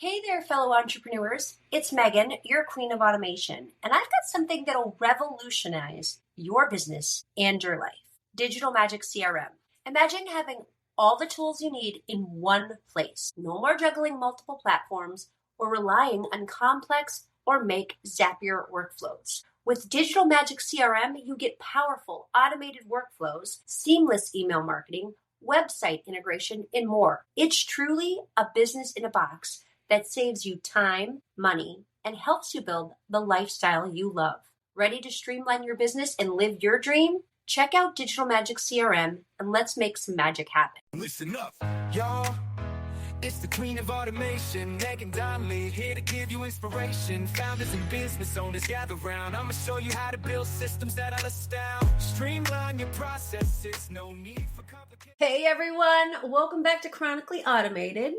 Hey there, fellow entrepreneurs. It's Megan, your queen of automation, and I've got something that'll revolutionize your business and your life. Digital Magic CRM. Imagine having all the tools you need in one place. No more juggling multiple platforms or relying on complex or make Zapier workflows. With Digital Magic CRM, you get powerful automated workflows, seamless email marketing, website integration, and more. It's truly a business in a box that saves you time, money, and helps you build the lifestyle you love. Ready to streamline your business and live your dream? Check out Digital Magic CRM and let's make some magic happen. Listen up, y'all. It's the queen of automation, Megan Donnelly, here to give you inspiration. Founders and business owners gather round. I'ma show you how to build systems that'll astound. Streamline your processes, no need for complicated. Hey everyone, welcome back to Chronically Automated,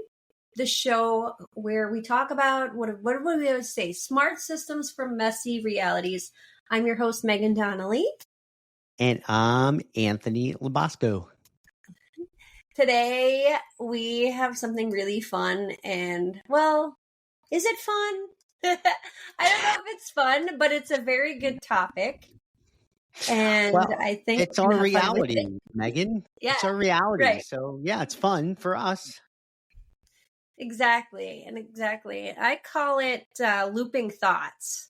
the show where we talk about what do we always say? Smart systems for messy realities. I'm your host, Megan Donnelly. And I'm Anthony Labasco. Today, we have something really fun and, well, is it fun? I don't know if it's fun, but it's a very good topic. And I think it's our reality, Megan. Yeah, it's our reality. Right. So, yeah, it's fun for us. Exactly. I call it looping thoughts.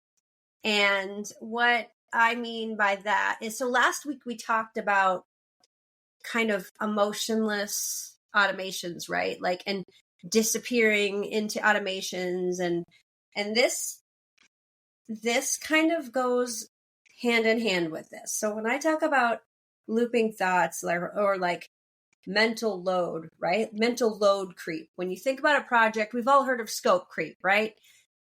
And what I mean by that is, so last week we talked about kind of emotionless automations, right? Like, and disappearing into automations, and this kind of goes hand in hand with this. So when I talk about looping thoughts or like mental load, right? Mental load creep. When you think about a project, we've all heard of scope creep, right?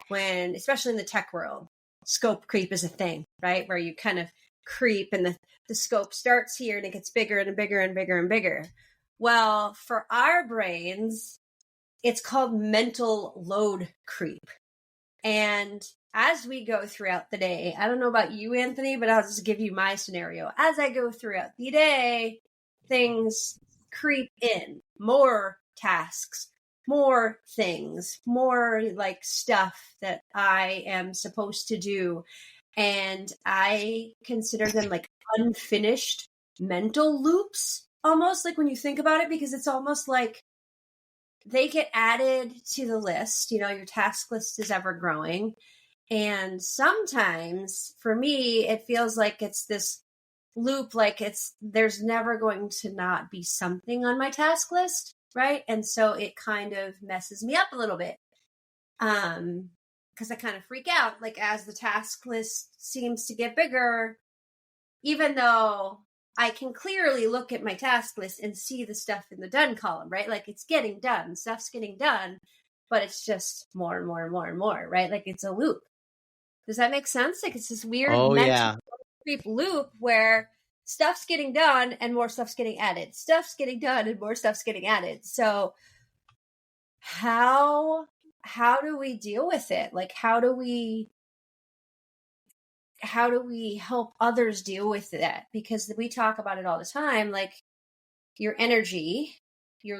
When, especially in the tech world, scope creep is a thing, right? Where you kind of creep and the scope starts here and it gets bigger and bigger and bigger and bigger. Well, for our brains, it's called mental load creep. And as we go throughout the day, I don't know about you, Anthony, but I'll just give you my scenario. As I go throughout the day, things creep in, more tasks, more things, more like stuff that I am supposed to do. And I consider them like unfinished mental loops, almost, like when you think about it, because it's almost like they get added to the list. You know, your task list is ever growing. And sometimes for me, it feels like it's this loop, like there's never going to not be something on my task list, right? And so it kind of messes me up a little bit. Because I kind of freak out, like, as the task list seems to get bigger, even though I can clearly look at my task list and see the stuff in the done column, right? Like, it's getting done, stuff's getting done, but it's just more and more and more and more, right? Like, it's a loop. Does that make sense? Like, it's this weird mental creep loop where stuff's getting done and more stuff's getting added. Stuff's getting done and more stuff's getting added. So how do we deal with it? Like, how do we help others deal with that? Because we talk about it all the time. Like, your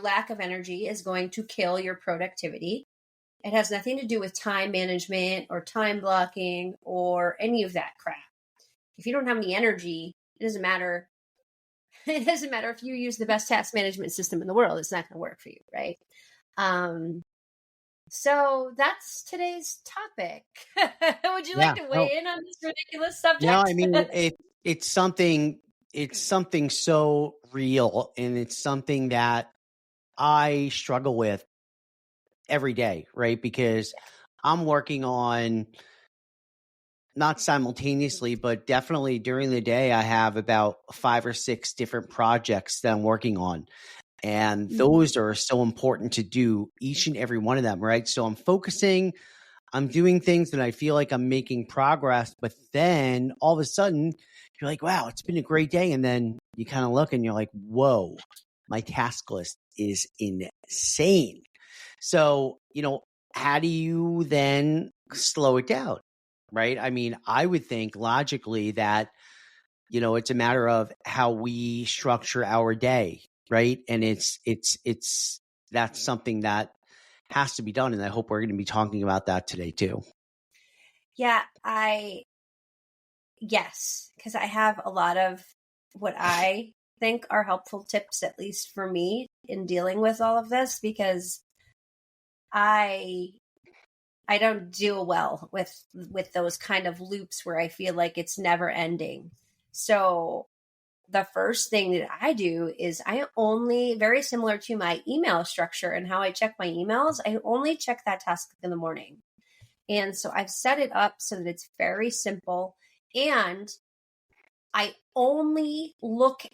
lack of energy is going to kill your productivity. It has nothing to do with time management or time blocking or any of that crap. If you don't have any energy, it doesn't matter. It doesn't matter if you use the best task management system in the world. It's not going to work for you, right? So that's today's topic. Would you like to weigh in on this ridiculous subject? No, I mean, it's something so real, and it's something that I struggle with every day, right? Because I'm working on, not simultaneously, but definitely during the day, I have about 5 or 6 different projects that I'm working on. And those are so important to do, each and every one of them, right? So I'm focusing, I'm doing things, and I feel like I'm making progress. But then all of a sudden, you're like, wow, it's been a great day. And then you kind of look and you're like, whoa, my task list is insane. So, how do you then slow it down, right? I mean, I would think logically that, it's a matter of how we structure our day. Right. And that's something that has to be done. And I hope we're going to be talking about that today too. Yeah, yes, because I have a lot of what I think are helpful tips, at least for me, in dealing with all of this, because I don't deal well with those kind of loops where I feel like it's never ending. So the first thing that I do is I only, very similar to my email structure and how I check my emails, I only check that task in the morning. And so I've set it up so that it's very simple. And I only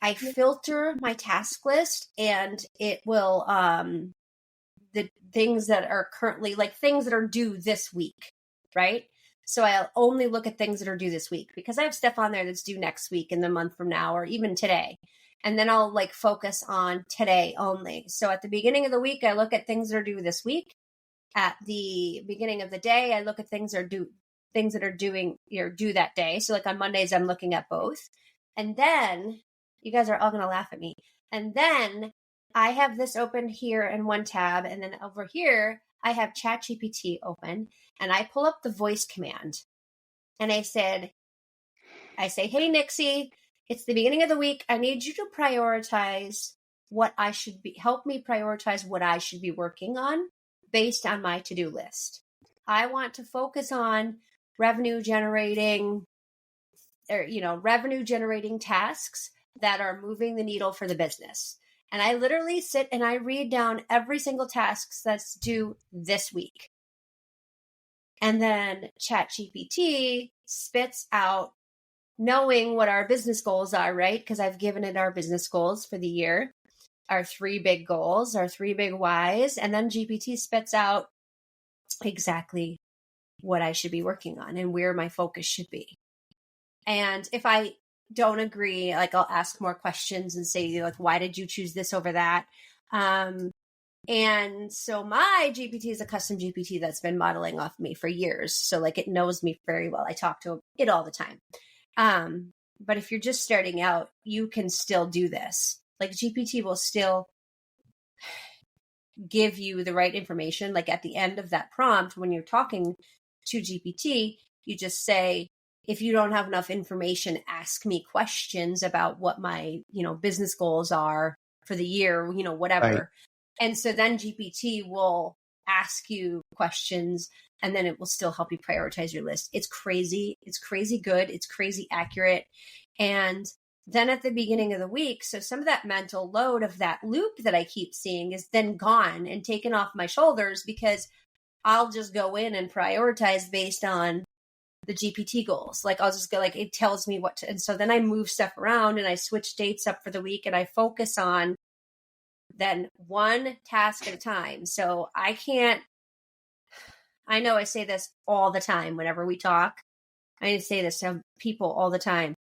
I filter my task list, and it will, the things that are currently, like things that are due this week, right? So I'll only look at things that are due this week, because I have stuff on there that's due next week and the month from now, or even today. And then I'll like focus on today only. So at the beginning of the week, I look at things that are due this week. At the beginning of the day, I look at things that are due that day. So like on Mondays, I'm looking at both. And then you guys are all going to laugh at me. And then I have this open here in one tab. And then over here, I have ChatGPT open, and I pull up the voice command, and I say, hey, Nixie, it's the beginning of the week. I need you to prioritize help me prioritize what I should be working on based on my to-do list. I want to focus on revenue generating tasks that are moving the needle for the business. And I literally sit and I read down every single task that's due this week. And then ChatGPT spits out, knowing what our business goals are, right? Because I've given it our business goals for the year, our 3 big goals, our 3 big whys. And then GPT spits out exactly what I should be working on and where my focus should be. And if I don't agree, like I'll ask more questions and say, like, why did you choose this over that? And so my GPT is a custom GPT that's been modeling off me for years. So like it knows me very well. I talk to it all the time. But if you're just starting out, you can still do this. Like GPT will still give you the right information. Like at the end of that prompt, when you're talking to GPT, you just say, if you don't have enough information, ask me questions about what my, business goals are for the year, whatever. Right. And so then GPT will ask you questions, and then it will still help you prioritize your list. It's crazy. It's crazy good. It's crazy accurate. And then at the beginning of the week, so some of that mental load of that loop that I keep seeing is then gone and taken off my shoulders, because I'll just go in and prioritize based on the GPT goals. Like I'll just go, like it tells me what to, and so then I move stuff around and I switch dates up for the week, and I focus on then one task at a time. So I know I say this all the time whenever we talk. I say this to people all the time.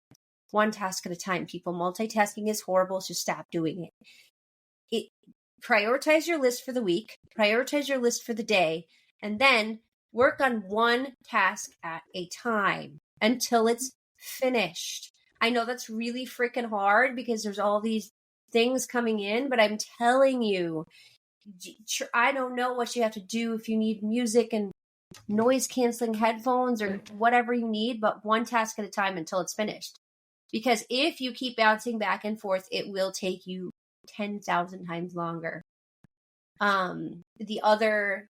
One task at a time, people. Multitasking is horrible, so stop doing it. Prioritize your list for the week, prioritize your list for the day, and then work on one task at a time until it's finished. I know that's really freaking hard because there's all these things coming in, but I'm telling you, I don't know what you have to do if you need music and noise canceling headphones or whatever you need, but one task at a time until it's finished. Because if you keep bouncing back and forth, it will take you 10,000 times longer. The other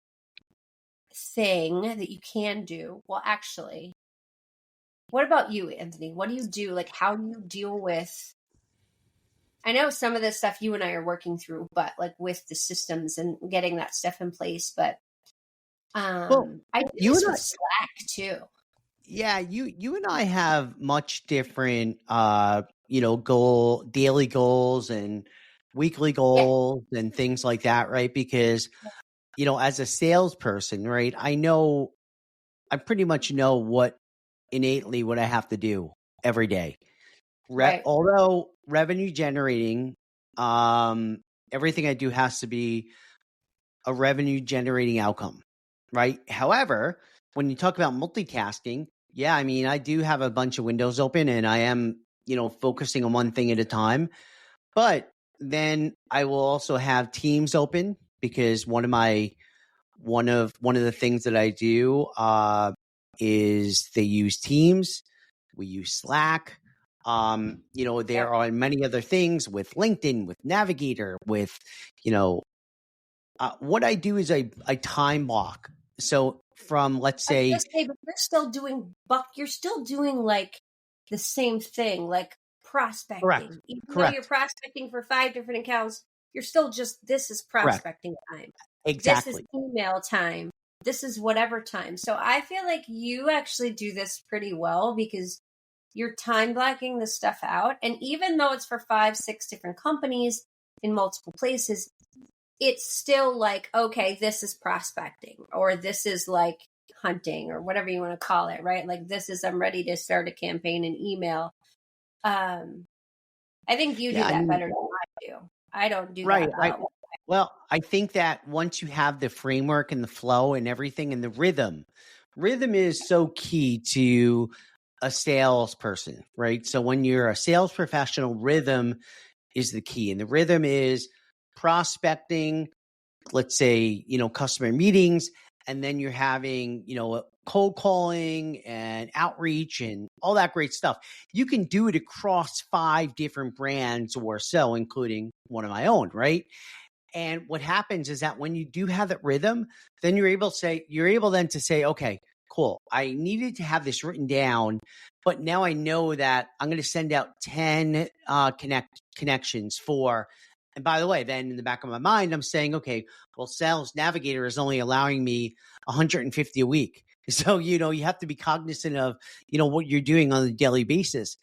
thing that you can do, well, actually, what about you, Anthony? What do you do? Like, how do you deal with, I know some of this stuff you and I are working through, but like with the systems and getting that stuff in place, but I do this with Slack too. Yeah, you and I have much different daily goals and weekly goals and things like that, right? Because as a salesperson, right, I pretty much know innately what I have to do every day. Right. Although revenue generating, everything I do has to be a revenue generating outcome, right? However, when you talk about multitasking, yeah, I mean, I do have a bunch of windows open and I am, focusing on one thing at a time. But then I will also have Teams open, because one of my one of the things that I do is they use Teams. We use Slack. There are many other things with LinkedIn, with Navigator, with, what I do is I time block. So from, let's say, but you're still doing like the same thing, like prospecting. Correct. Even though Correct. you're prospecting for 5 different accounts, you're still this is prospecting time. Exactly. This is email time. This is whatever time. So I feel like you actually do this pretty well because you're time blocking this stuff out. And even though it's for 5, 6 different companies in multiple places, it's still like, okay, this is prospecting, or this is like hunting, or whatever you want to call it, right? Like I'm ready to start a campaign in email. I think you do that better than I do. I don't do that well. Well, I think that once you have the framework and the flow and everything and the rhythm is so key to a salesperson, right? So when you're a sales professional, rhythm is the key. And the rhythm is prospecting, let's say, customer meetings, and then you're having, cold calling and outreach and all that great stuff. You can do it across 5 different brands or so, including one of my own, right? And what happens is that when you do have that rhythm, then you're able then to say, okay, cool, I needed to have this written down, but now I know that I'm going to send out 10 connections for. And by the way, then in the back of my mind, I'm saying, okay, well, Sales Navigator is only allowing me 150 a week. So, you have to be cognizant of, what you're doing on a daily basis.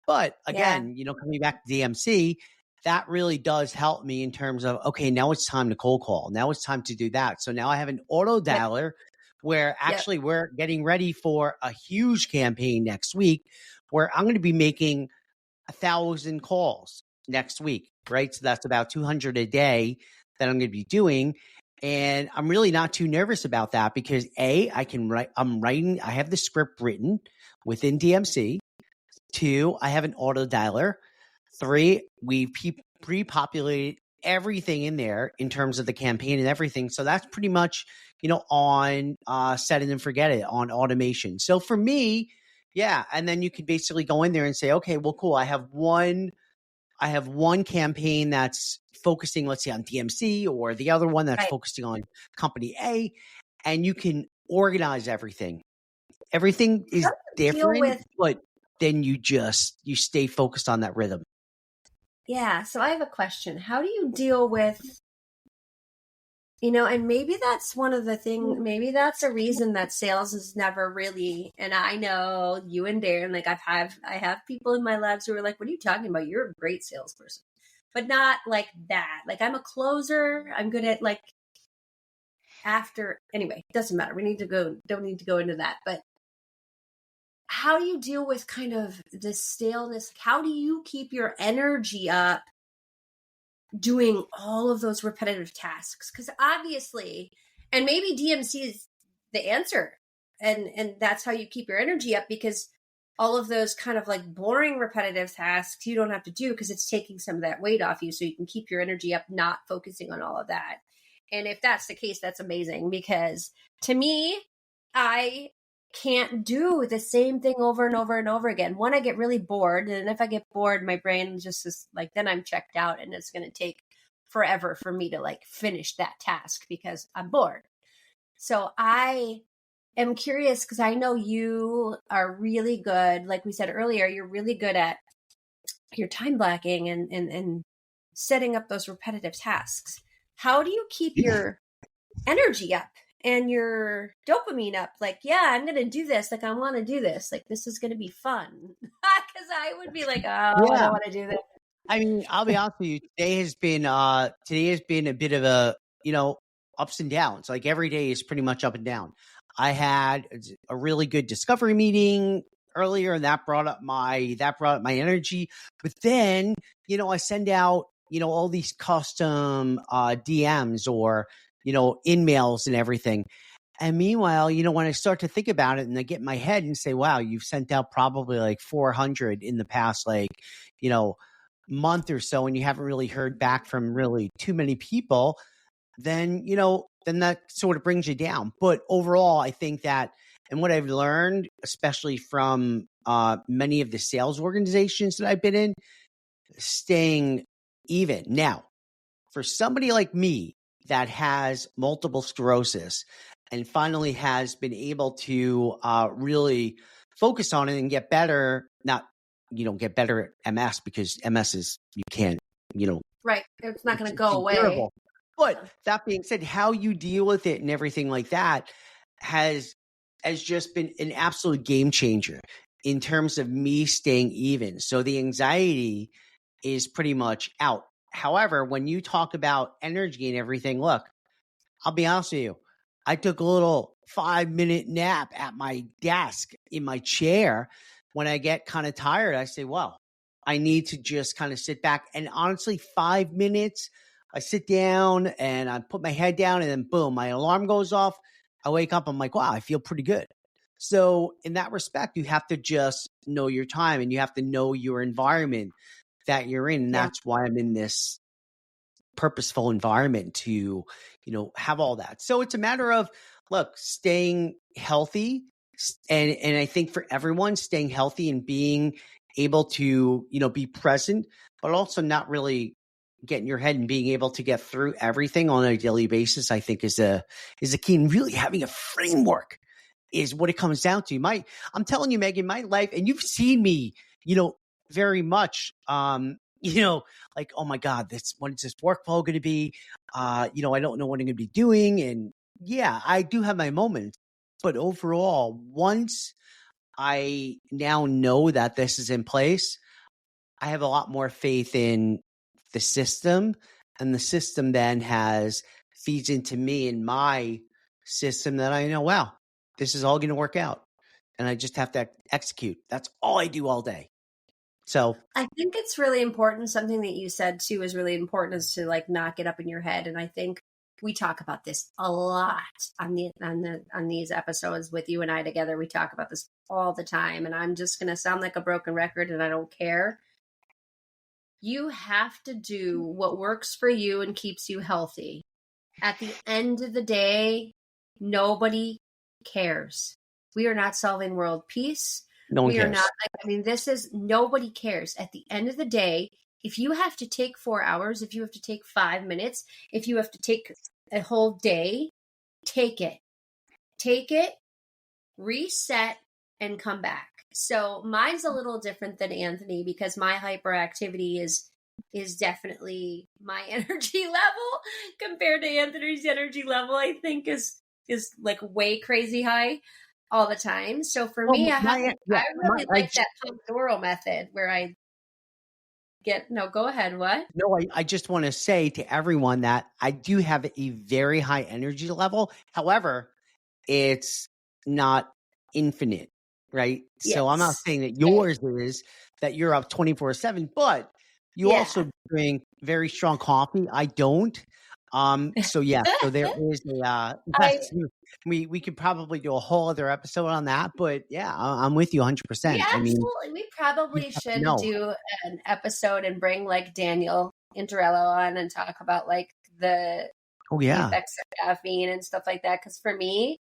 But again, coming back to DMC, that really does help me in terms of, okay, now it's time to cold call. Now it's time to do that. So now I have an auto dialer where actually we're getting ready for a huge campaign next week where I'm going to be making 1,000 calls next week, right? So that's about 200 a day that I'm going to be doing. And I'm really not too nervous about that because I have the script written within DMC. 2, I have an auto dialer. 3, we pre-populated everything in there in terms of the campaign and everything. So that's pretty much, on set it and forget it on automation. So for me, and then you can basically go in there and say, okay, well, cool. I have one campaign that's focusing, let's say, on DMC, or the other one that's focusing on company A, and you can organize everything. Everything is different, but then you stay focused on that rhythm. Yeah. So I have a question. How do you deal with, and maybe that's one of the things, maybe that's a reason that sales is never really, and I know you and Darren, like I have people in my labs who are like, what are you talking about? You're a great salesperson, but not like that. Like I'm a closer. I'm good at anyway, it doesn't matter. Don't need to go into that, but how do you deal with kind of this staleness? How do you keep your energy up doing all of those repetitive tasks? Because obviously, and maybe DMC is the answer, and that's how you keep your energy up, because all of those kind of like boring repetitive tasks you don't have to do because it's taking some of that weight off you, so you can keep your energy up not focusing on all of that. And if that's the case, that's amazing, because to me, I can't do the same thing over and over and over again. One, I get really bored. And if I get bored, my brain just is like, then I'm checked out, and it's going to take forever for me to finish that task because I'm bored. So I am curious, because I know you are really good. Like we said earlier, you're really good at your time blocking and setting up those repetitive tasks. How do you keep your energy up and your dopamine up? I'm going to do this. I want to do this. This is going to be fun. Because I would be like, I don't want to do this. I mean, I'll be honest with you. Today has been a bit of a, ups and downs. Like every day is pretty much up and down. I had a really good discovery meeting earlier, and that brought up my energy. But then, I send out, all these custom DMs or, in-mails and everything. And meanwhile, when I start to think about it and I get in my head and say, wow, you've sent out probably 400 in the past, month or so, and you haven't really heard back from really too many people. then, then that sort of brings you down. But overall, I think that, and what I've learned, especially from many of the sales organizations that I've been in, staying even. Now, for somebody like me that has multiple sclerosis and finally has been able to really focus on it and get better, not, get better at MS, because MS is, you can't, right. It's not going to go away. Incurable. But that being said, how you deal with it and everything like that has just been an absolute game changer in terms of me staying even. So the anxiety is pretty much out. However, when you talk about energy and everything, look, I'll be honest with you. I took a little 5-minute nap at my desk in my chair. When I get kind of tired, I say, well, I need to just kind of sit back. And honestly, 5 minutes, I sit down and I put my head down, and then boom, my alarm goes off. I wake up, I'm like, wow, I feel pretty good. So in that respect, you have to just know your time, and you have to know your environment that you're in. And that's why I'm in this purposeful environment to, have all that. So it's a matter of, look, staying healthy. And I think for everyone, staying healthy and being able to, be present, but also not really get in your head, and being able to get through everything on a daily basis, I think is a key. And really having a framework is what it comes down to. I'm telling you, Megan, my life, and you've seen me, very much, like, oh my God, when is this workflow going to be? I don't know what I'm going to be doing. And yeah, I do have my moments, but overall, once I now know that this is in place, I have a lot more faith in the system, and the system then feeds into me and my system, that I know, wow, this is all going to work out, and I just have to execute. That's all I do all day. So I think it's really important. Something that you said too is really important, is to like not get up in your head. And I think we talk about this a lot on these episodes with you and I together. We talk about this all the time, and I'm just going to sound like a broken record, and I don't care. You have to do what works for you and keeps you healthy. At the end of the day, nobody cares. We are not solving world peace. no one cares. Are not, this is, nobody cares. At the end of the day, if you have to take 4 hours, if you have to take 5 minutes, if you have to take a whole day, take it. Take it, reset, and come back. So mine's a little different than Anthony, because my hyperactivity is definitely my energy level compared to Anthony's energy level. I think is like way crazy high all the time. So for me, I really like that Pomodoro method where I go ahead. What? No, I just want to say to everyone that I do have a very high energy level. However, it's not infinite, right? Yes. So I'm not saying that yours is that you're up 24/7, but you also drink very strong coffee. I don't. So yeah, so there is we could probably do a whole other episode on that, but yeah, I'm with you 100%. Yeah, absolutely. We probably should do an episode and bring like Daniel Intorello on and talk about like the effects of caffeine and stuff like that. Because for me,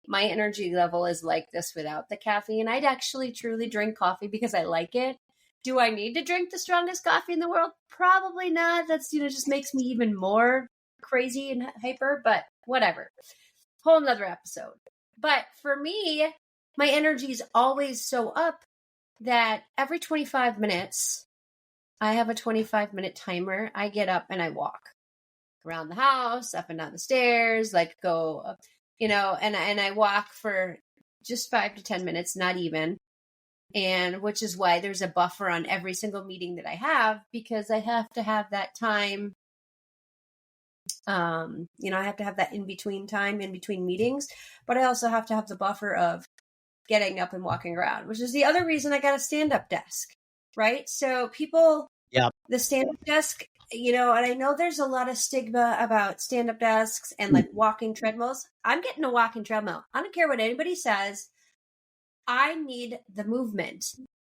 my energy level is like this without the caffeine. I'd actually truly drink coffee because I like it. Do I need to drink the strongest coffee in the world? Probably not. That's, just makes me even more crazy and hyper, but whatever. Whole nother episode. But for me, my energy is always so up that every 25 minutes, I have a 25-minute timer. I get up and I walk around the house, up and down the stairs, like go up, and I walk for just 5 to 10 minutes, not even. And which is why there's a buffer on every single meeting that I have, because I have to have that time. I have to have that in between time, in between meetings, but I also have to have the buffer of getting up and walking around, which is the other reason I got a stand-up desk, right? So people, the stand-up desk, and I know there's a lot of stigma about stand-up desks and like walking treadmills. I'm getting a walking treadmill. I don't care what anybody says. I need the movement.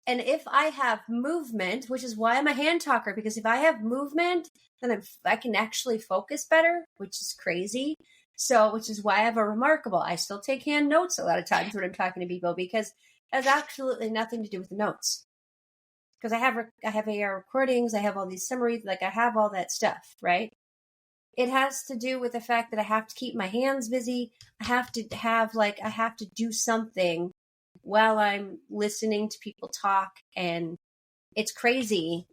And if I have movement, which is why I'm a hand talker, because if I have movement, then I can actually focus better, which is crazy. So, which is why I have a remarkable. I still take hand notes a lot of times when I'm talking to people because it has absolutely nothing to do with the notes. Because I have AR recordings, I have all these summaries, like I have all that stuff, right? It has to do with the fact that I have to keep my hands busy. I have to do something while I'm listening to people talk. And it's crazy.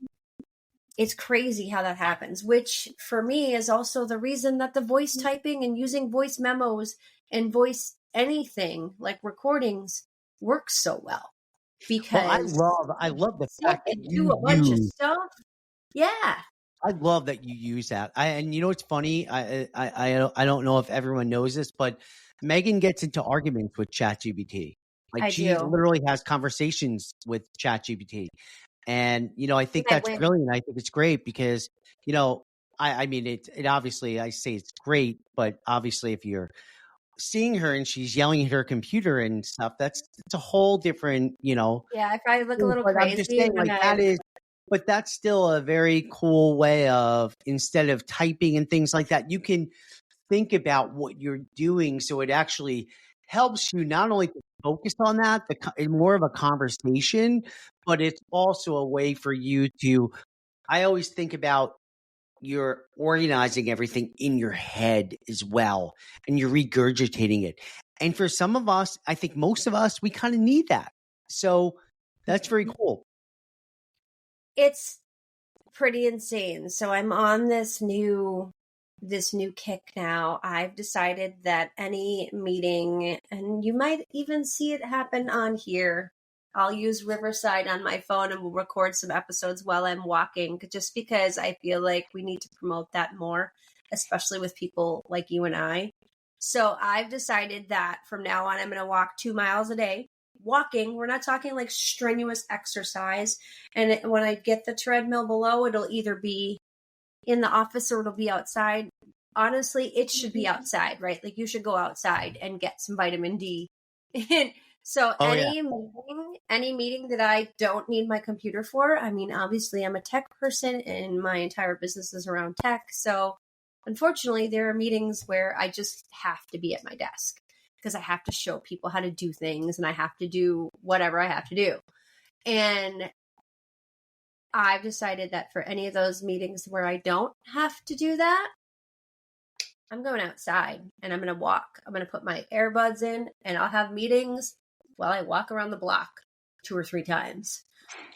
It's crazy how that happens, which for me is also the reason that the voice typing and using voice memos and voice anything like recordings works so well. Because I love the I fact that can you do a bunch of use. stuff. Yeah. I love that you use that. And you know what's funny? I don't know if everyone knows this, but Megan gets into arguments with ChatGPT. Like I she do. literally has conversations with ChatGPT. And I And think I that's win. brilliant. I think it's great because, I mean it obviously I say it's great, but obviously if you're seeing her and she's yelling at her computer and stuff, it's a whole different, Yeah, if I look a little but I'm just crazy saying, when like, I but that's still a very cool way of, instead of typing and things like that, you can think about what you're doing. So it actually helps you not only to focus on that, more of a conversation, but it's also a way for you to, I always think about you're organizing everything in your head as well, and you're regurgitating it. And for some of us, I think most of us, we kind of need that. So that's very cool. it's pretty insane. So I'm on this new kick now. I've decided that any meeting, and you might even see it happen on here, I'll use Riverside on my phone and we'll record some episodes while I'm walking, just because I feel like we need to promote that more, especially with people like you and I. So I've decided that from now on, I'm going to walk 2 miles a day. Walking, we're not talking like strenuous exercise. And when I get the treadmill below, it'll either be in the office or it'll be outside. Honestly, it should be outside, right? Like you should go outside and get some vitamin D. And so Oh yeah. any meeting that I don't need my computer for, I mean, obviously I'm a tech person and my entire business is around tech. So unfortunately, there are meetings where I just have to be at my desk because I have to show people how to do things and I have to do whatever I have to do. And I've decided that for any of those meetings where I don't have to do that, I'm going outside and I'm going to walk. I'm going to put my earbuds in and I'll have meetings while I walk around the block 2 or 3 times,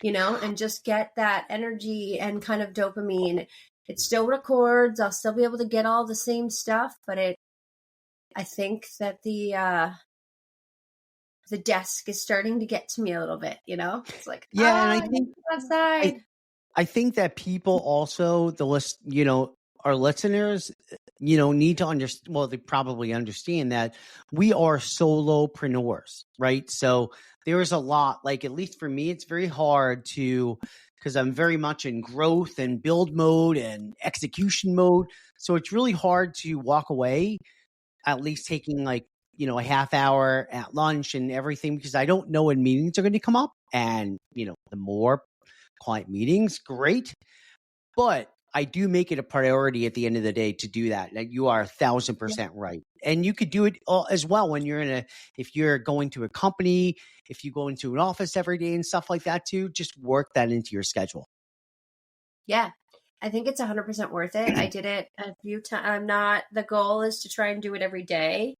and just get that energy and kind of dopamine. It still records. I'll still be able to get all the same stuff, but I think that the desk is starting to get to me a little bit, It's like, Yeah, and I need to go outside. I think that people also, our listeners, need to understand. Well, they probably understand that we are solopreneurs, right? So there's a lot, like, at least for me, it's very hard because I'm very much in growth and build mode and execution mode. So it's really hard to walk away, at least taking like, a half hour at lunch and everything, because I don't know when meetings are going to come up. And, the more client meetings, great. But I do make it a priority at the end of the day to do that. Like, you are 1,000% right. And you could do it as well when you're if you're going to a company, if you go into an office every day and stuff like that too, just work that into your schedule. Yeah. I think it's 100% worth it. I did it a few times. The goal is to try and do it every day.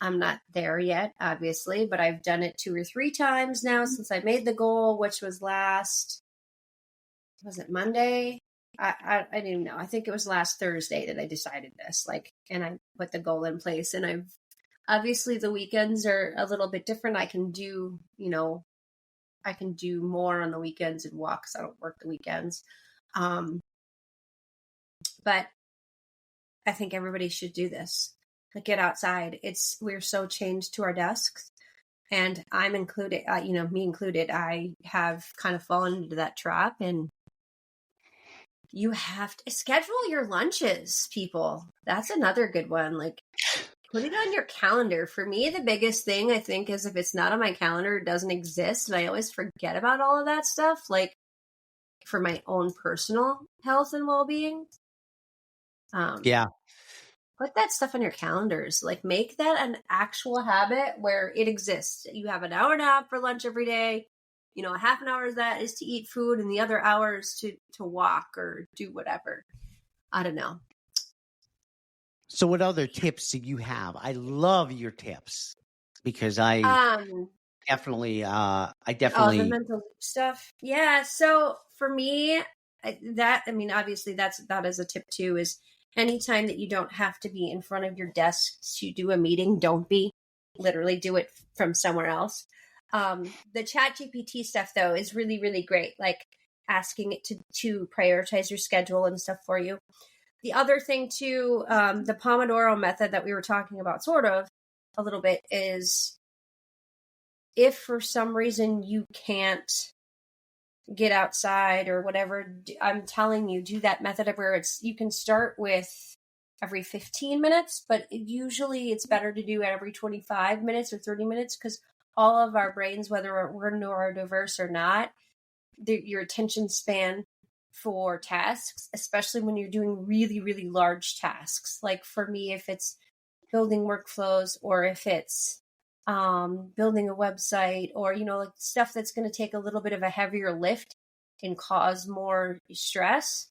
I'm not there yet, obviously, but I've done it 2 or 3 times now since I made the goal, which was was it Monday? I didn't even know. I think it was last Thursday that I decided this, and I put the goal in place. And obviously the weekends are a little bit different. I can do more on the weekends and walk because I don't work the weekends. But I think everybody should do this. Like, get outside. We're so chained to our desks, and I'm included, me included. I have kind of fallen into that trap, and you have to schedule your lunches, people. That's another good one. Like, Put it on your calendar. For me, the biggest thing I think is if it's not on my calendar, it doesn't exist. And I always forget about all of that stuff, like for my own personal health and well-being. Yeah. Put that stuff on your calendars. Like make that an actual habit where it exists. You have an hour nap for lunch every day. You know, a half an hour of that is to eat food and the other hour is to walk or do whatever. I don't know. So what other tips do you have? I love your tips because I definitely oh, the mental stuff. Yeah. So for me, obviously that is a tip too, is anytime that you don't have to be in front of your desk to do a meeting, don't be. Literally do it from somewhere else. The ChatGPT stuff though is really, really great. Like asking it to prioritize your schedule and stuff for you. The other thing too, the Pomodoro method that we were talking about sort of a little bit is if for some reason you can't get outside or whatever, I'm telling you, do that method of where you can start with every 15 minutes, but usually it's better to do it every 25 minutes or 30 minutes because all of our brains, whether we're neurodiverse or not, your attention span for tasks, especially when you're doing really, really large tasks. Like for me, if it's building workflows or if it's building a website or, like stuff that's going to take a little bit of a heavier lift and cause more stress,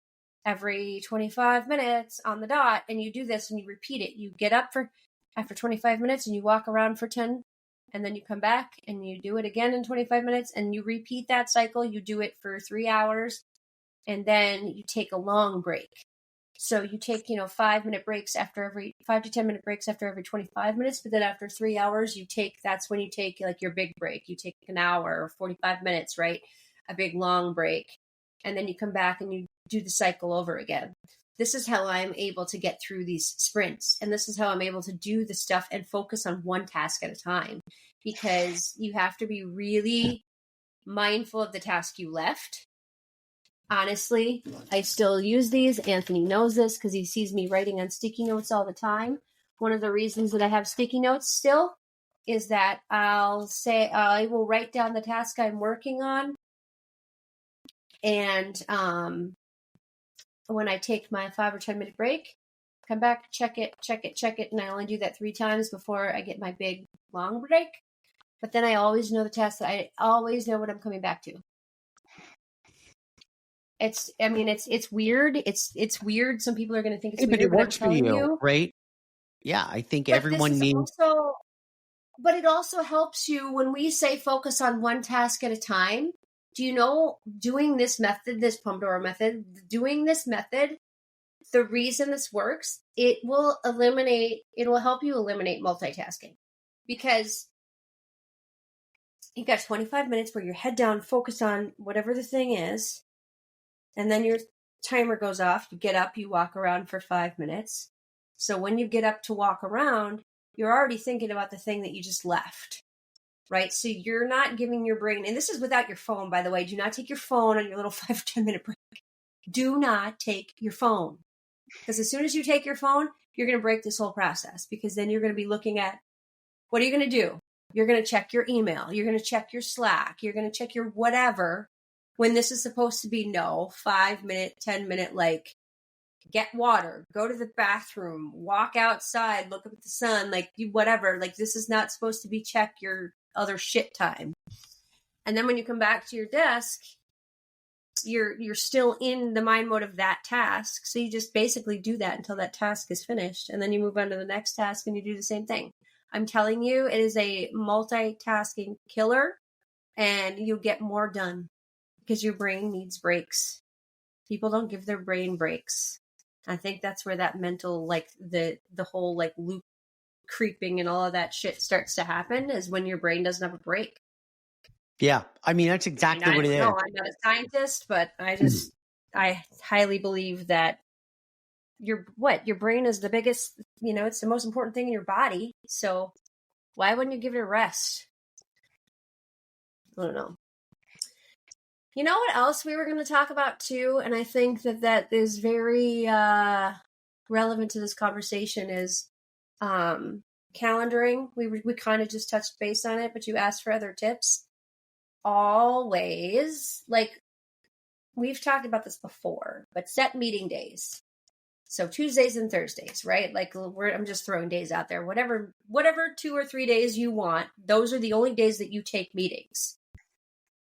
every 25 minutes on the dot, and you do this and you repeat it. You get up after 25 minutes and you walk around for 10 and then you come back and you do it again in 25 minutes and you repeat that cycle. You do it for 3 hours. And then you take a long break. So you take, 5-minute breaks after every 5 to 10 minute breaks after every 25 minutes. But then after 3 hours, that's when you take like your big break. You take an hour or 45 minutes, right? A big long break. And then you come back and you do the cycle over again. This is how I'm able to get through these sprints. And this is how I'm able to do the stuff and focus on one task at a time, because you have to be really mindful of the task you left. Honestly, I still use these. Anthony knows this because he sees me writing on sticky notes all the time. One of the reasons that I have sticky notes still is that I will write down the task I'm working on. And when I take my 5 or 10 minute break, come back, check it. And I only do that 3 times before I get my big long break. But then I always know the task I always know what I'm coming back to. It's weird. It's weird. Some people are going to think it's weird, but it works for you, right? Yeah, I think everyone needs. But it also helps you when we say focus on one task at a time. Do you know, doing this method, this Pomodoro method, the reason this works, it will help you eliminate multitasking, because you got 25 minutes where you're head down, focused on whatever the thing is. And then your timer goes off, you get up, you walk around for 5 minutes. So when you get up to walk around, you're already thinking about the thing that you just left, right? So you're not giving your brain, and this is without your phone, by the way, do not take your phone on your little 5 or 10 minute break. Do not take your phone. Because as soon as you take your phone, you're going to break this whole process, because then you're going to be looking at, what are you going to do? You're going to check your email. You're going to check your Slack. You're going to check your whatever. When this is supposed to be 5 minute, 10 minute, like get water, go to the bathroom, walk outside, look up at the sun, like whatever. Like this is not supposed to be check your other shit time. And then when you come back to your desk, you're still in the mind mode of that task. So you just basically do that until that task is finished. And then you move on to the next task and you do the same thing. I'm telling you, it is a multitasking killer, and you'll get more done. Because your brain needs breaks. People don't give their brain breaks. I think that's where that mental, like the whole like loop creeping and all of that shit starts to happen, is when your brain doesn't have a break. Yeah. I mean, that's exactly what it is. I'm not a scientist, but I highly believe that your brain is the biggest, it's the most important thing in your body. So why wouldn't you give it a rest? I don't know. You know what else we were going to talk about too, and I think that is very relevant to this conversation, is calendaring. We kind of just touched base on it, but you asked for other tips. Always, like, we've talked about this before, but set meeting days. So Tuesdays and Thursdays, right? Like, I'm just throwing days out there. Whatever 2 or 3 days you want, those are the only days that you take meetings.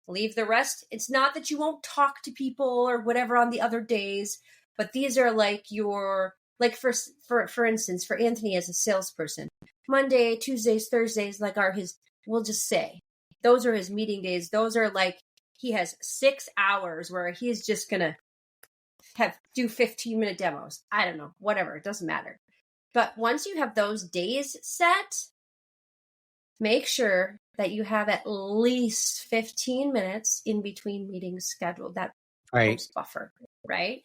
Leave the rest. It's not that you won't talk to people or whatever on the other days, but these are like your, like, for instance, for Anthony as a salesperson, Monday, Tuesdays, Thursdays, like, are his, we'll just say, those are his meeting days. Those are like, he has 6 hours where he's just going to do 15-minute demos. I don't know, whatever. It doesn't matter. But once you have those days set, make sure that you have at least 15 minutes in between meetings scheduled, that post buffer, right?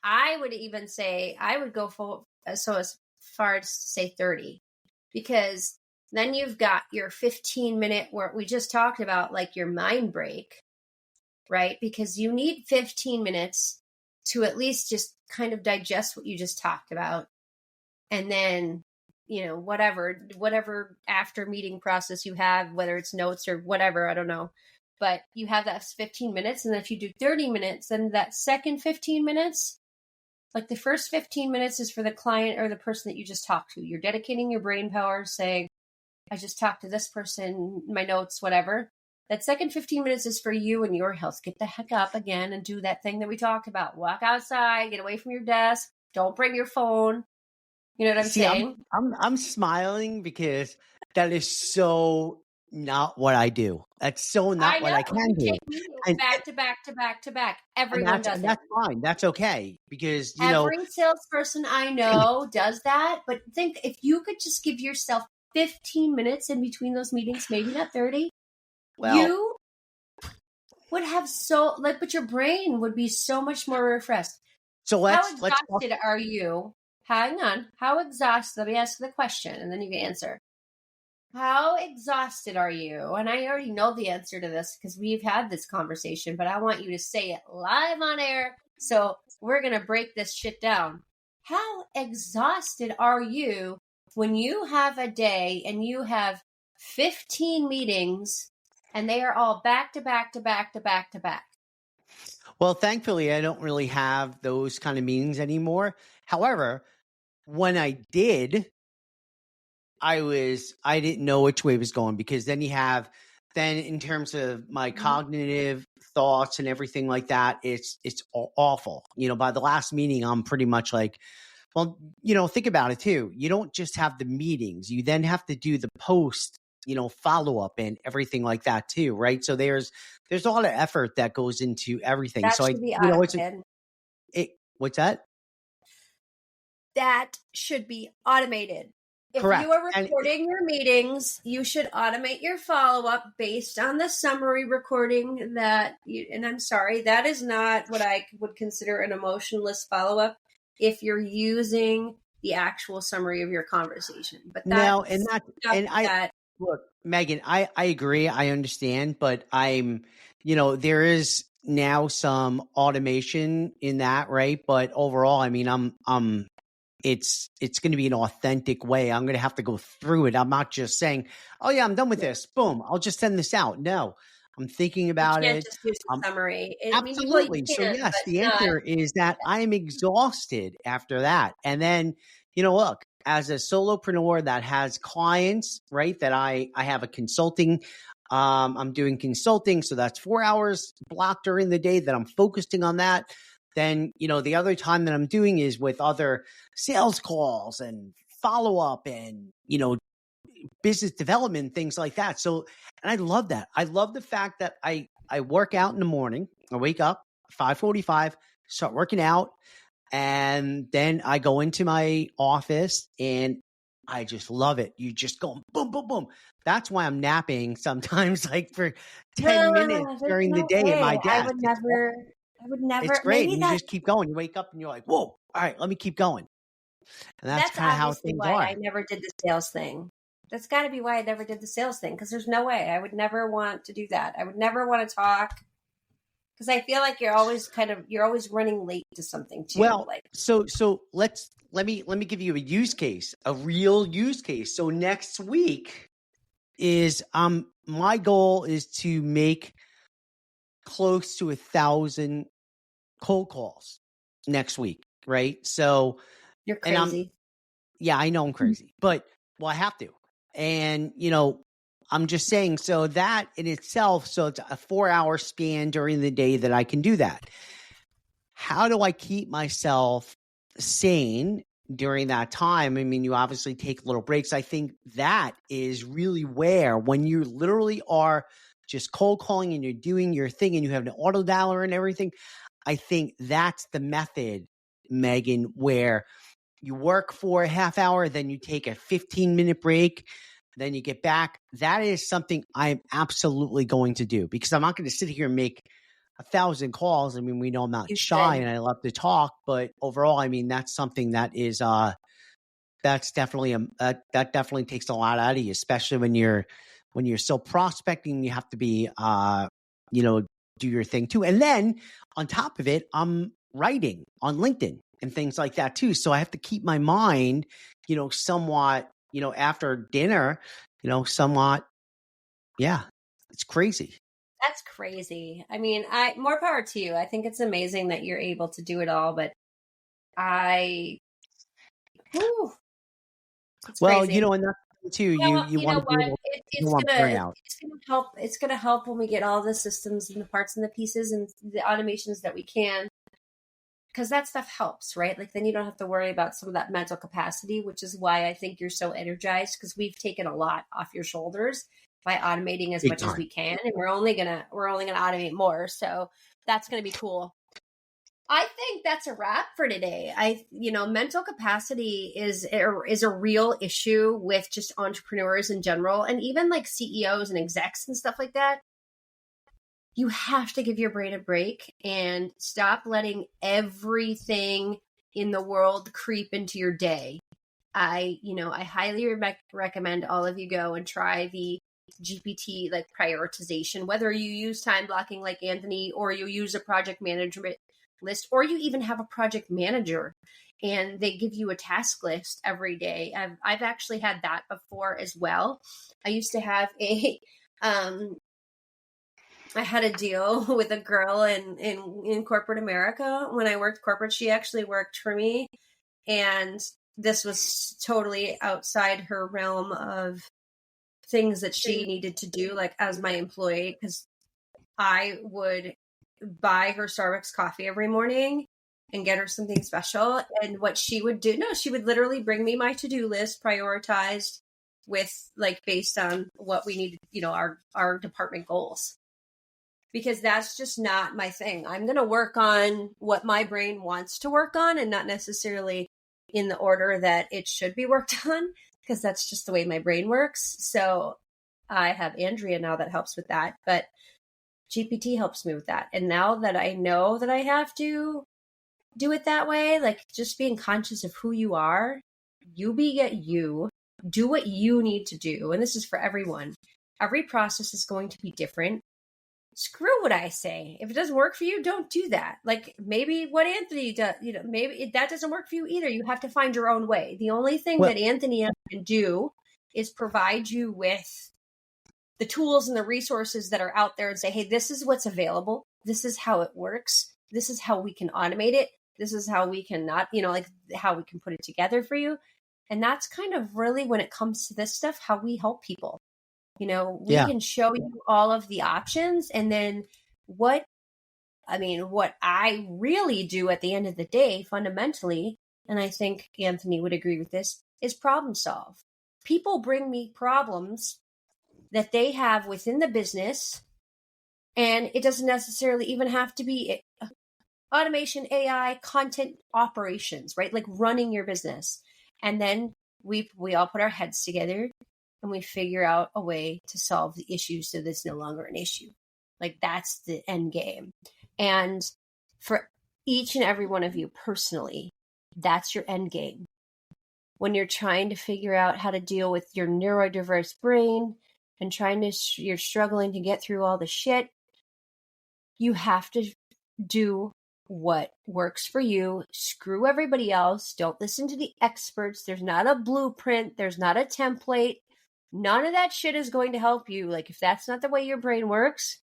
I would even say, I would go for, so as far as to say 30, because then you've got your 15-minute where we just talked about, like, your mind break, right? Because you need 15 minutes to at least just kind of digest what you just talked about. And then, whatever after meeting process you have, whether it's notes or whatever, I don't know. But you have that 15 minutes. And then if you do 30 minutes, then that second 15 minutes, like, the first 15 minutes is for the client or the person that you just talked to. You're dedicating your brain power, saying, I just talked to this person, my notes, whatever. That second 15 minutes is for you and your health. Get the heck up again and do that thing that we talked about. Walk outside, get away from your desk. Don't bring your phone. You know what I'm saying? I'm smiling because that is so not what I do. That's so not what I can do. Take meetings back to back to back to back. Everyone does it. That's fine. That's okay, because every salesperson I know does that. But think, if you could just give yourself 15 minutes in between those meetings, maybe not 30. Well, you would have but your brain would be so much more refreshed. So how exhausted are you? Hang on. How exhausted? Let me ask the question, and then you can answer. How exhausted are you? And I already know the answer to this because we've had this conversation, but I want you to say it live on air. So we're going to break this shit down. How exhausted are you when you have a day and you have 15 meetings and they are all back to back to back to back to back? Well, thankfully, I don't really have those kind of meetings anymore. However, when I did, I didn't know which way it was going, because then then in terms of my cognitive thoughts and everything like that, it's awful. By the last meeting, I'm pretty much like, well, think about it too. You don't just have the meetings. You then have to do the post, follow up and everything like that too. Right. So there's a lot of effort that goes into everything. That so should be automated. What's that? That should be automated. If Correct. you are recording your meetings, you should automate your follow-up based on the summary recording and I'm sorry, that is not what I would consider an emotionless follow-up if you're using the actual summary of your conversation. But look, Megan, I agree. I understand, but there is now some automation in that, right? But overall, I mean, it's going to be an authentic way. I'm going to have to go through it. I'm not just saying, oh yeah, I'm done with this. Boom. I'll just send this out. No, I'm thinking about you it. Can't just use a summary. Absolutely. So yes, the answer is that I'm exhausted after that. And then, look, as a solopreneur that has clients, right, that I have a consulting, I'm doing consulting. So that's 4 hours blocked during the day that I'm focusing on that. Then, the other time that I'm doing is with other sales calls and follow up and, business development, things like that. So, and I love that. I love the fact that I work out in the morning. I wake up 5:45, start working out, and then I go into my office and I just love it. You just go boom, boom, boom. That's why I'm napping sometimes, like for 10 minutes during the day at my desk. I would never. It's great. You just keep going. You wake up and you're like, whoa, all right, let me keep going. And that's kind of how things are. I never did the sales thing. That's got to be why I never did the sales thing, because there's no way. I would never want to do that. I would never want to talk Because I feel like you're always running late to something too. Well, Like, so let me give you a use case, a real use case. So next week is my goal is to make close to 1,000 cold calls next week, right? So, you're and crazy. yeah, I know I'm crazy, but well, I have to. And, I'm just saying, so that in itself, so it's a 4-hour span during the day that I can do that. How do I keep myself sane during that time? I mean, you obviously take little breaks. I think that is really where, when you literally are just cold calling and you're doing your thing and you have an auto dialer and everything, I think that's the method, Megan, where you work for a half hour, then you take a 15-minute break, then you get back. That is something I'm absolutely going to do, because I'm not going to sit here and make 1,000 calls. I mean, we know I'm not shy and I love to talk, but overall, I mean, that's something that is, that's definitely, that definitely takes a lot out of you, especially when you're still prospecting. You have to be, do your thing too. And then on top of it, I'm writing on LinkedIn and things like that too. So I have to keep my mind, somewhat, after dinner, somewhat. Yeah, it's crazy. That's crazy. I mean, more power to you. I think it's amazing that you're able to do it all, but it's crazy. And that's too, Well, you you know want to be what? able It's to gonna burnout. help. It's gonna help when we get all the systems and the parts and the pieces and the automations that we can, because that stuff helps, right? Like, then you don't have to worry about some of that mental capacity, which is why I think you're so energized, because we've taken a lot off your shoulders by automating as Big much as time. we can, and we're only gonna automate more. So that's gonna be cool. I think that's a wrap for today. Mental capacity is a real issue with just entrepreneurs in general, and even like CEOs and execs and stuff like that. You have to give your brain a break and stop letting everything in the world creep into your day. I highly recommend all of you go and try the GPT like prioritization, whether you use time blocking like Anthony, or you use a project management list, or you even have a project manager and they give you a task list every day. I've actually had that before as well. I used to have I had a deal with a girl in corporate America when I worked corporate. She actually worked for me, and this was totally outside her realm of things that she needed to do, like as my employee, because I would buy her Starbucks coffee every morning and get her something special. And what she would do, no, she would literally bring me my to-do list prioritized with like based on what we needed, our department goals. Because that's just not my thing. I'm going to work on what my brain wants to work on, and not necessarily in the order that it should be worked on, because that's just the way my brain works. So I have Andrea now that helps with that, but GPT helps me with that. And now that I know that I have to do it that way, like just being conscious of who you are, you do what you need to do. And this is for everyone. Every process is going to be different. Screw what I say. If it doesn't work for you, don't do that. Like maybe what Anthony does, maybe that doesn't work for you either. You have to find your own way. The only thing that Anthony can do is provide you with the tools and the resources that are out there and say, hey, this is what's available. This is how it works. This is how we can automate it. This is how we can how we can put it together for you. And that's kind of really, when it comes to this stuff, how we help people. We can show you all of the options. And then what I really do at the end of the day, fundamentally, and I think Anthony would agree with this, is problem solve. People bring me problems that they have within the business, and it doesn't necessarily even have to be automation, AI, content operations, right? Like running your business. And then we all put our heads together and we figure out a way to solve the issue so that it's no longer an issue. Like that's the end game. And for each and every one of you personally, that's your end game. When you're trying to figure out how to deal with your neurodiverse brain and you're struggling to get through all the shit, You have to do what works for you. Screw everybody else. Don't listen to the experts. There's not a blueprint. There's not a template. None of that shit is going to help you. Like, if that's not the way your brain works,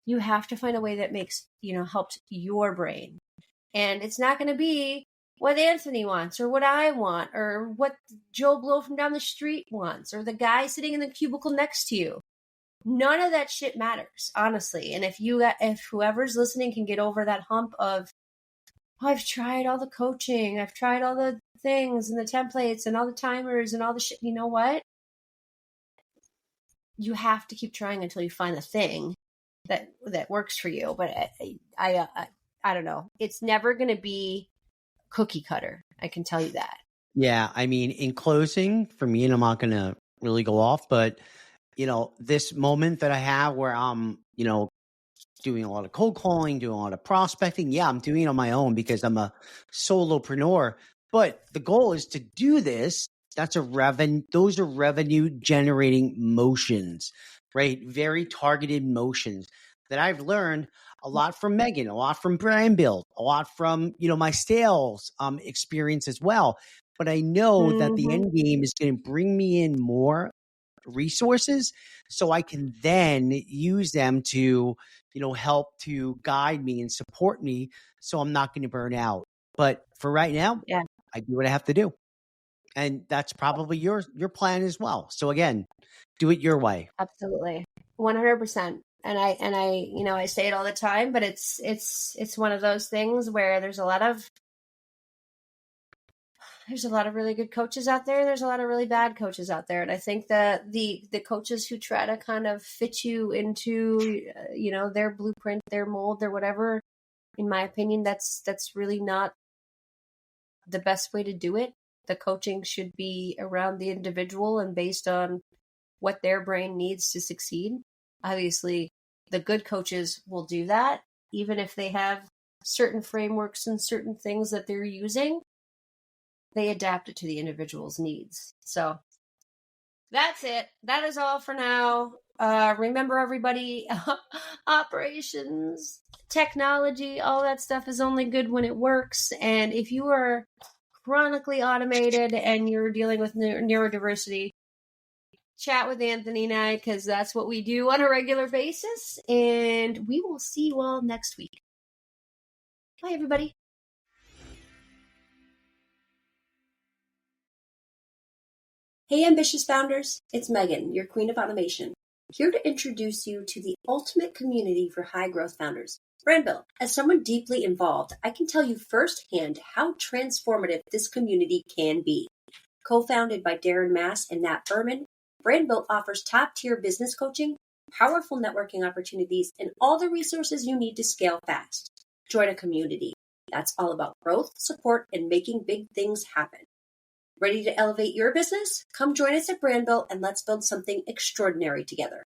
you have to find a way that makes, helps your brain. And it's not going to be what Anthony wants or what I want or what Joe Blow from down the street wants or the guy sitting in the cubicle next to you. None of that shit matters, honestly. And if whoever's listening can get over that hump of, oh, I've tried all the coaching, I've tried all the things and the templates and all the timers and all the shit, you know what? You have to keep trying until you find the thing that works for you. But I don't know. It's never going to be cookie cutter. I can tell you that. Yeah. I mean, in closing, for me, and I'm not going to really go off, but this moment that I have where I'm, doing a lot of cold calling, doing a lot of prospecting. Yeah, I'm doing it on my own because I'm a solopreneur. But the goal is to do this. Those are revenue generating motions, right? Very targeted motions that I've learned a lot from Megan, a lot from brand build, a lot from, my sales experience as well. But I know that the end game is going to bring me in more resources so I can then use them to, help to guide me and support me so I'm not going to burn out. But for right now, I do what I have to do. And that's probably your plan as well. So again, do it your way. Absolutely. 100%. And I say it all the time, but it's one of those things where there's a lot of really good coaches out there. There's a lot of really bad coaches out there. And I think that the coaches who try to kind of fit you into, their blueprint, their mold, their whatever, in my opinion, that's really not the best way to do it. The coaching should be around the individual and based on what their brain needs to succeed. Obviously, the good coaches will do that, even if they have certain frameworks and certain things that they're using. They adapt it to the individual's needs. So that's it. That is all for now. Remember, everybody, operations, technology, all that stuff is only good when it works. And if you are chronically automated and you're dealing with neurodiversity, chat with Anthony and I, because that's what we do on a regular basis. And we will see you all next week. Bye, everybody. Hey, ambitious founders, it's Megan, your queen of automation, here to introduce you to the ultimate community for high-growth founders, Brandville. As someone deeply involved, I can tell you firsthand how transformative this community can be. Co-founded by Darren Mass and Nat Berman, Brandville offers top-tier business coaching, powerful networking opportunities, and all the resources you need to scale fast. Join a community that's all about growth, support, and making big things happen. Ready to elevate your business? Come join us at Brandville and let's build something extraordinary together.